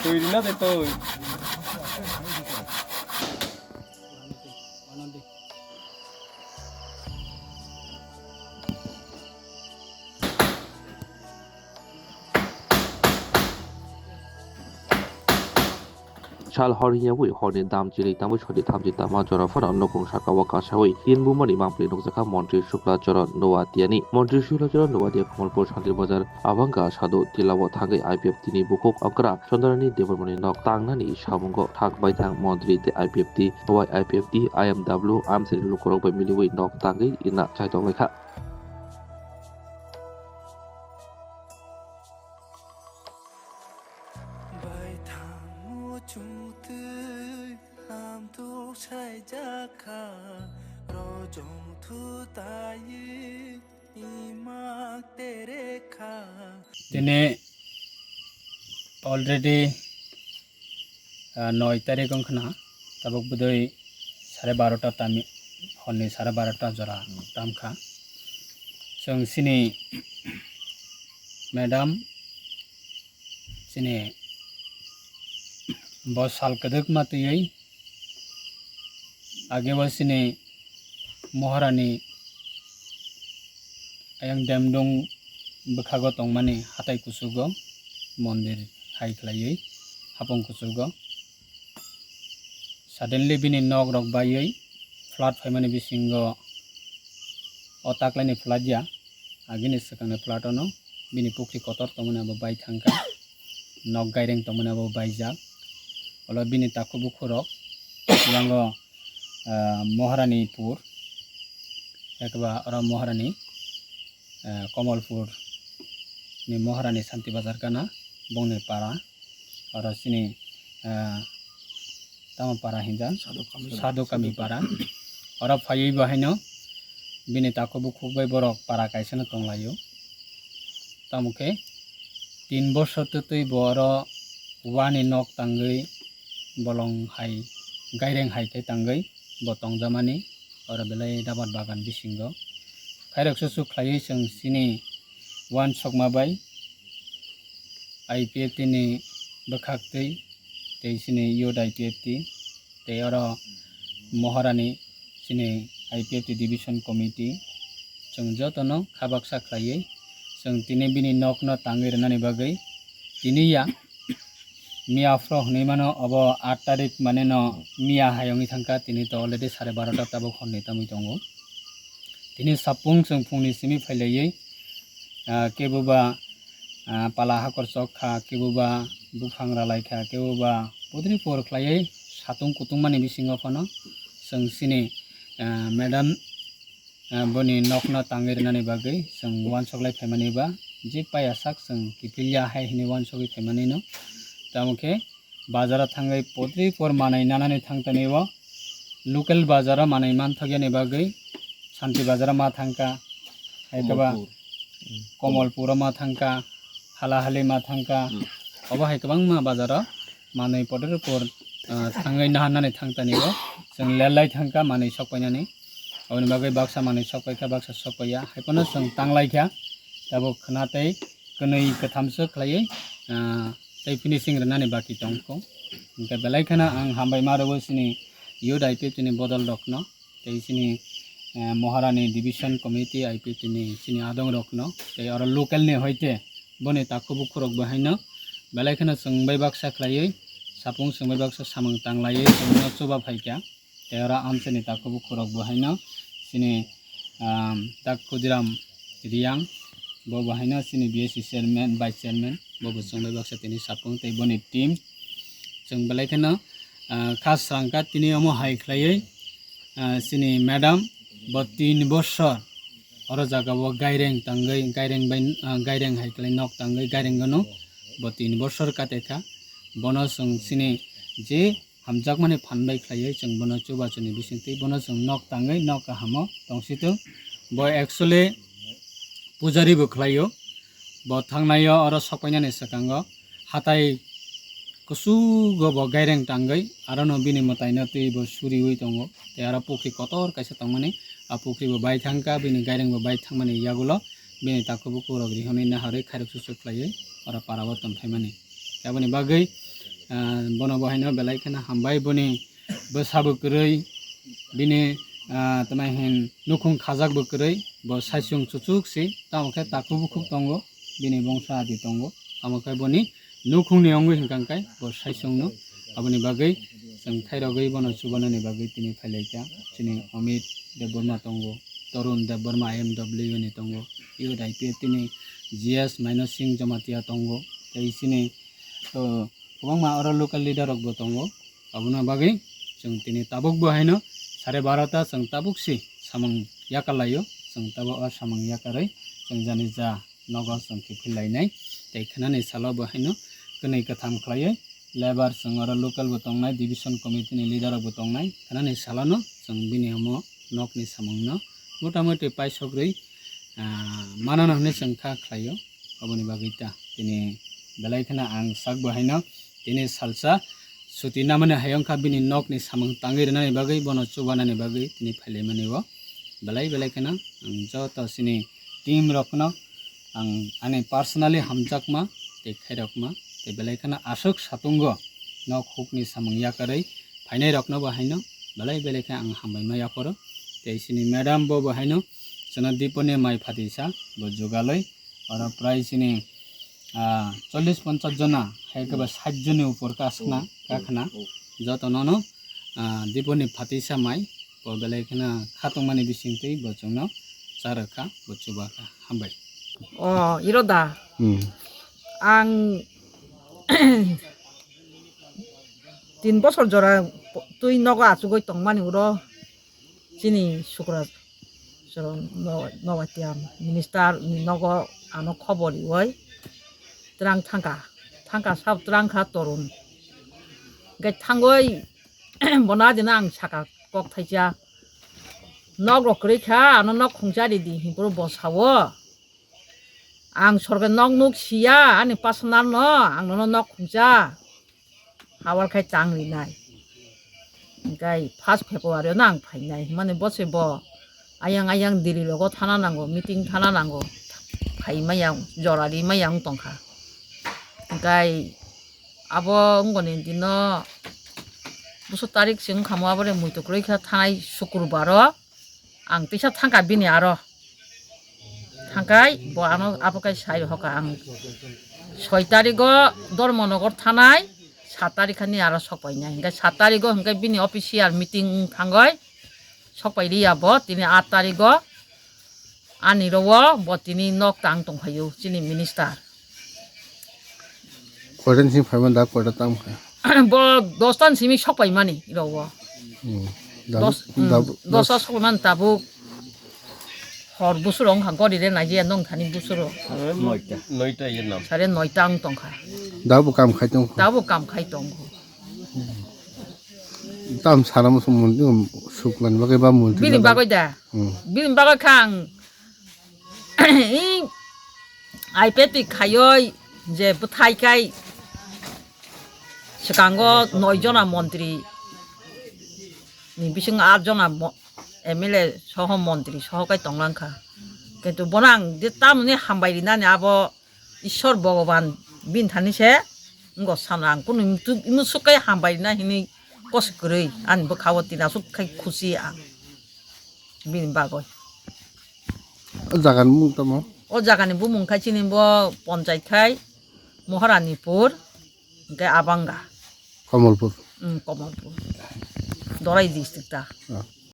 Tùy nó thì tôi Shal Horiyawi Hornin Dam Jili Tamu Chodi Tamji Tama Jora Fana Nokong Shakawa Kashawi Yin Bumani Mampli Nokzaka Montri Shukla Jora Noa Tiani Montri Shukla Jora Noa Dia Kamalpur Shantir Bazar Avanga Shadu Tilawa Thangai IPF Tini Bukok Akra Chandarani Devarmani Nok Tangnani Shabungo Thak Baitang Montri the IPFT Noa IPFT IMW Amsir Lukorok by Miliwi Nok Tangai Ina Chaitong Lekha Tene already 9 তারিখ খনা তাবক বদই 12:30 তামি হনি 12:30 জরা তামখা जों सिनि madam सिनि बस साल कदक मातुयै आगे बसिनि महारानी आयं देमदं बखागो तंगमानि हाथाय कुसुगो मंदिर हाइख्लायै हापं कुसुगो सडनली बिनि नग रक बायै फ्लाट फाइमानि बिसिंगो अताक्लाइनि फ्लाटया आगिनि सकांनि फ्लाटनो बिनि पुख्रि कतर तमनाबो बाय थांका नग गायरें तमनाबो बायजाक अला बिनि ताकुबु खरक यांगो महारानीपुर एकबा अरा महारानी कमलपुर नि महारानी शांति बाजार काना बंगनि पारा और सिनि तामापारा हिंजान साधु कामी पारा और फायै बाहायनो बिनि ताकुबु खुबै बरक पारा कायसनो तंलायो तामुके 3 बছর तै बर वानि नक तांगै बलं हाय गायरें हायथै तांगै बतंजामानि और बेलाय दाबाद बागान बिसिंगो खायरकसो सुख्लायै जों सिनि वान सकमाबाय IPFT नि बखाक्तै तै सिनि योद IPFT तै और महारानी सिनि IPFT डिविजन कमिटी जों जतनो खाबाक साख्लायै जों तिनि बिनि नकन तांगै रनानि बागै तिनिया मिया फ्र हनैमानो अब 8 तारिख माने न मिया हायंनि थांका तिनि तो अलरेडी 12:30 ताबो खननै तामै दंगो तिनि सापुं जों फुंनि सिमि फैलायै केबुबा पाला हाकर चखा केबुबा बुफांरा लायखा केबुबा पुद्रि फरख्लायै सातुं कुतुं मानि बिसिङाव फनो जों सिनि मैडम बनि नकना तांगै रनानि बागै जों वान सकलाय फैमानिबा जे पाया साक जों किपिलिया हाय हिनि वान सकै फैमानिनो तामुके बाजारा थांगै पुद्रि फर मानै नानानि थांतनेव लोकल बाजारा मानै मान थगेनि बागै शांति बाजारा मा थांका हायकबा कमलपुर मा थांका हालाहाली मा थांका अब हायकबां मा बाजारा मानै पदरपुर थांगै नाहानानै थांतनेव जों लेलाय थांका मानै सकैनानै अनि बागै बाक्सा मानै सकैखा बाक्सा सकैया हायपनो जों तांलायखा ताबो खनातै कनै कथामसो खलायै तै फिनिशिंग रनानि बाकी तंको इनका बेलायखाना आं हामबाय मारबो सिनि योद IPFT नि बदल रखनो तै सिनि महारानी डिविजन कमिटी IPFT नि सिनि आदं रखनो तै और लोकल नि होइते बने ताकुबु खरक बहायनो बेलायखाना सोंबाय बाक्सा खलायै सापुं सोंबाय बाक्सा सामंग तांलायै जोंनो चोबा फायका तै और आमसेनि ताकुबु खरक बहायनो सिनि ताक खुदिराम रियां बो बहायनो सिनि BSC चेयरमैन वाइस चेयरमैन बो सोंबाय बाक्सा तिनि सापुं तै बनि टीम जों बेलायखाना खास सांका तिनि अमो हायख्लायै सिनि मैडम ब 3 বছর और जागाव गायरें तांगै गायरें बाय गायरें हायख्लाय नक तांगै गायरें गनो ब 3 বছর काटेखा बनो जों सिनि जे हामजाक माने फानबाय खलायै जों बनो चुबाचुनि बिसिंतै बनो जों नक तांगै नक हामो तंसितो ब एक्चुअली पुजारी बखलायो ब थांनायो और सकैनानि सकांगो हाथाय कुसुगो ब गायरें तांगै आरो न बिनि मतायनो तै ब सुरि बै दंगो तै आरो पुख्रि Qatar कायसा तंमाने pukri bo bai thangka bini gaireng bo bai thangmani yagulo bini takubu kurok rihoni na hare khairok susuk khlaiye ora parabo tonphaimani aboni bagui bono bohaino belai khana hambai boni bosabu kwrui bini tamai hin nukhung khajak bo kwrui bo saisung chuchuk si tamokhe takubu khuk tongo bini bongsa adi tongo amokhe boni nukhung ni ongui hingkangkai bo saisung no aboni bagui जों थाइरगै बनो सुबननि बागै तिनि फाइलाइका तिनि अमित देबबर्मा तंगो तरुण Debbarma MW नि तंगो इउडाइपीएफ तिनि GS minus Singh Jamatia तंगो तेइसिनि तो गोबां आरो लोकल लिडार रकबो तंगो अबुना बागै जों तिनि ताबुक बहायनो 12:30 जों ताबुकसि सामंग याकालायो जों ताबो सामंग याकारै जों जानि जा नगर जों खिफिलायनाय तेखनानि साला बहायनो कनै कथाम खलायै लेबार जों आरो लोकल बो तंनाय डिविजन कमिटि नि लिडार बो तंनाय खानानि सालानो जों बिनि हमो नकनि सामंनो मोटामोटी पाइसग्रै मानना हने संखा खलायो अबनि बागैता तिनि बेलायखना आं साक बहायनो तिनि सालसा सुति नामने हायंखा बिनि नकनि सामंग तांगिरनानि बागै बनो चुबानानि बागै तिनि फाइलेमानिबो बेलायखना आं जत सिनि टीम रखनो आं आने पर्सनली हमजाकमा ते खैरकमा ते बेलायखना आसक सातुंगो नक हुकनि सामंग याकारै फाइनाय रखनो बहायनो बेलायखा आं हामबायमा याफरो ते सिनि मैडम बो बहायनो जना दीपने माइ फातिसा बो जुगालै और प्राय सिनि 40-50 जना हायकबा 60 जनि ऊपर कासना काखना जतननो दीपने फातिसा माइ बो बेलायखना खातंमानि बिसिंतै बो जोंनो चारखा बो चुबाखा हामबाय 이러다 ang 3 বছর জরা তুই নগা আচুগই তংমানি উরো চিনি শুক্রা জরন নবাতিয়াম মিনিস্টার নগ আনো খবর ইওই ত্রাং থাঙ্কা সাব ত্রাংখা তরুণ গাই থাঙ্গই বনা দিনা আং সাকা কক থাইজা নগ রকরেখা আনো নগ খংজারি দি হিবুর বসাwo ang sorga nok nuk sia ani pasanan no ang no nok khungja hawal khai changri nai gai 1 February nang phainai mane bose bo ayang diri logo thana nango meeting thana nango phai mayang jorari mayang tongkha gai abo ngoni dino 20 tarik sing khamo abore muito kroikha thanai শুক্রবার ang tisa thangka bini aro থাঙ্কাই আনো আপোকাই সাই হকা আং 6 তারিখও ধর্মনগর থানায় 7 তারিখানি আরো সপাইনা হিংকা 7 তারিখও হিংকা বিনি official meeting থাঙ্গই সপাইরিয়াব তিনি 8 তারিখও আনিরও ব তিনি knock তাং তংফায়ু চিনি মিনিস্টার কয়টান সিম ফাইমান দা কয়টা তাম ব 10 টান সিমি সপাইমানি ইরও 10 সপাইমান তাবু হর বুসুর অং হাঙ্গরিরে নাইজিয়া নং থানি বুসুর 9টা এর নাম 9:30 টাং তংখা দাবো কাম খাইতং দাবো কাম খাই তং তাম সারাম সমুন্দি শুকলান বাকে বা মন্ত্রী বিলিম বাগৈ দা বিলিম বাগৈ খাং আইপেটি খায়ই যে বুথাইকাই সিকাঙ্গ 9 জনা মন্ত্রী নি বিসিং 8 জনা এমএলএ সহ মন্ত্রী সহকাই তংলাংখা কিন্তু বনাং যে তামনি হামবাইরিনানি আবো ঈশ্বর ভগবান বিন থানিছে ngো সানাং কোন ইমু সুকাই হামবাইরিনা হিনি কসকরই আনবো খাওয়াতিনা সুকাই খুশি আং বিন বাগৈ জাগান মুং তাম ও জাগানি বুমুং খাই চিনিবো পঞ্চায়েত খাই মহারানীপুর গে আবাঙ্গা কমলপুর কমলপুর দরাই ডিস্ট্রিক্টটা